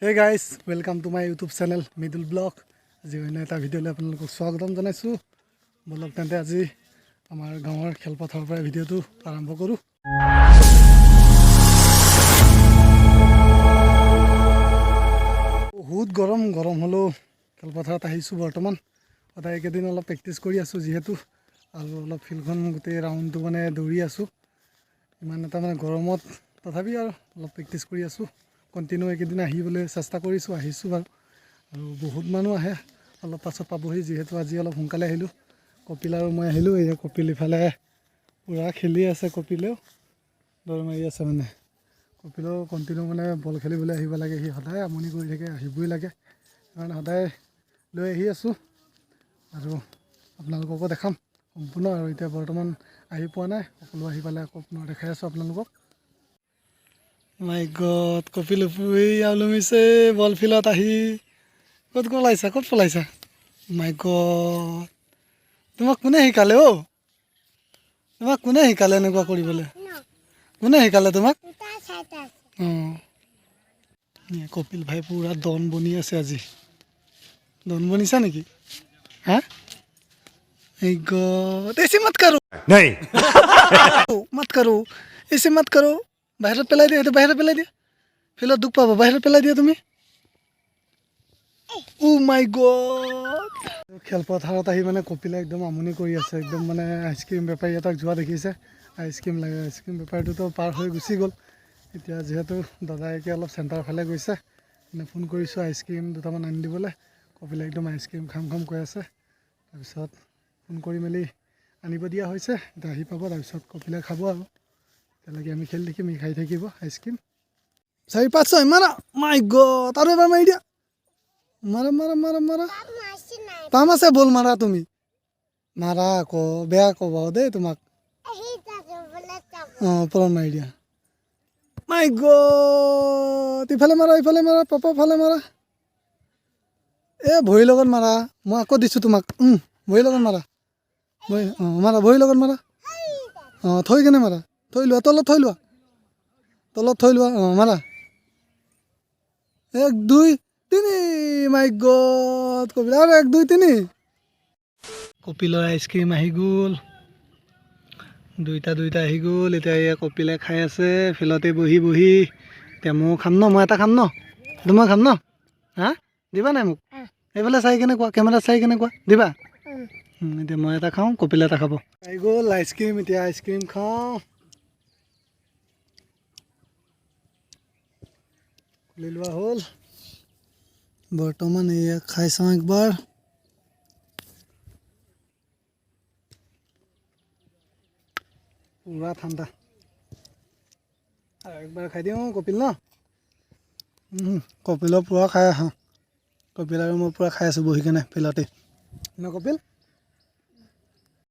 Hey guys, welcome to my YouTube channel Middle Blog. আজি অন্য এটা ভিডিঅ'লৈ আপোনালোকক স্বাগতম জনাইছোঁ। বলক তেন্তে আজি আমাৰ গাঁৱৰ খেলপথাৰৰ পৰা ভিডিঅ'টো আৰম্ভ কৰোঁ। বহুত গৰম হ'লেও খেলপথাৰত আহিছোঁ বৰ্তমান। সদায় একেদিন অলপ প্ৰেক্টিছ কৰি আছোঁ যিহেতু আৰু অলপ ফিল্ডখন গোটেই ৰাউণ্ডটো মানে দৌৰি আছোঁ। ইমান এটা মানে গৰমত তথাপি আৰু অলপ প্ৰেক্টিছ কৰি আছোঁ। কণ্টিনিউ এইকেইদিন আহিবলৈ চেষ্টা কৰিছোঁ, আহিছোঁ বাৰু। আৰু বহুত মানুহ আহে, অলপ পাছত পাবহি যিহেতু আজি অলপ সোনকালে আহিলোঁ। কপিল আৰু মই আহিলোঁ। এই কপিল ইফালে পূৰা খেলি আছে, কপিলেও দৌৰ মাৰি আছে মানে। কপিলেও কণ্টিনিউ মানে বল খেলিবলৈ আহিব লাগে, সি সদায় আমনি কৰি থাকে, আহিবই লাগে। সেইকাৰণে সদায় লৈ আহি আছোঁ আৰু আপোনালোককো দেখাম সম্পূৰ্ণ। আৰু এতিয়া বৰ্তমান আহি পোৱা নাই, সকলো আহি পালে আকৌ পুনৰ দেখাই আছোঁ আপোনালোকক। মাই গড, কপিল আউলুমিছে বল ফিল্ডত আহি ক'ত পলাইছা মাই গড, তোমাক কোনে শিকালে অ'? তোমাক কোনে শিকালে এনেকুৱা কৰিবলৈ? কোনে শিকালে তোমাক? অঁ, কপিল ভাই পূৰা ডন বনি আছে আজি। ডন বনিছা নেকি? হা এই গড, ऐसे मत करो नहीं मत करो, ऐसे मत करो। বাহিৰত পেলাই দিয়া, এইটো বাহিৰত পেলাই দিয়া, ফিল্ডত দুখ পাব। বাহিৰত পেলাই দিয়া তুমি। অ' মাই গড, খেলপথাৰত আহি মানে কপিলে একদম আমনি কৰি আছে। একদম মানে আইচক্ৰীম বেপাৰী এটাক যোৱা দেখিছে, আইচক্ৰীম লাগে। আইচক্ৰীম বেপাৰীটোতো পাৰ হৈ গুচি গ'ল। এতিয়া যিহেতু দাদাইকে অলপ চেণ্টাৰৰ ফালে গৈছে, মানে ফোন কৰিছোঁ আইচক্ৰীম দুটামান আনি দিবলৈ। কপিলে একদম আইচক্ৰীম খাম কৈ আছে। তাৰপিছত ফোন কৰি মেলি আনিব দিয়া হৈছে। এতিয়া আহি পাব, তাৰপিছত কপিলে খাব আৰু এতিয়ালৈকে আমি খেলি থাকিম, ই খাই থাকিব আইচক্ৰীম। 4-5 মাৰা, মাই গড, আৰু এবাৰ মাৰি দিয়া। মাৰা পাম আছে, বল মাৰা তুমি। মাৰা আকৌ, বেয়া ক'ব দেই তোমাক। অঁ, পলন মাৰি দিয়া। মাই গড, ইফালে মাৰা পাপা ফালে মাৰা। ভৰিৰ লগত মাৰা, মই আকৌ দিছোঁ তোমাক। ভৰিৰ লগত মাৰা, মাৰা ভৰিৰ লগত মাৰা। অঁ, থৈ কেনে মাৰা, থৈ লোৱা, তলত থৈ লোৱা। অঁ, মাৰা 1 2 3। মাই গড, কপিল আৰু 1 2 3। কপিলৰ আইচক্ৰীম আহি গ'ল, দুইটা আহি গ'ল। এতিয়া এয়া কপিলে খাই আছে ফিল্ডতে বহি। এতিয়া ময়ো খাম ন, মই এটা খাম ন, মই খাম ন। হা, দিবা নাই মোক? এইফালে চাই কেনেকুৱা, কেমেৰাত চাই কেনেকুৱা দিবা। এতিয়া মই এটা খাওঁ, কপিলে এটা খাব। আহি গ'ল আইচক্ৰীম, এতিয়া আইচক্ৰীম খাওঁ। খুলি লোৱা হ'ল বৰ্তমান। এয়া খাই চাওঁ একবাৰ। পূৰা ঠাণ্ডা। আৰু একবাৰ খাই দিওঁ কপিল ন। কপিলৰ পূৰা খাই আহোঁ। কপিল আৰু মই পূৰা খাই আছোঁ বহি কেনে ফিল্ডতে ন কপিল।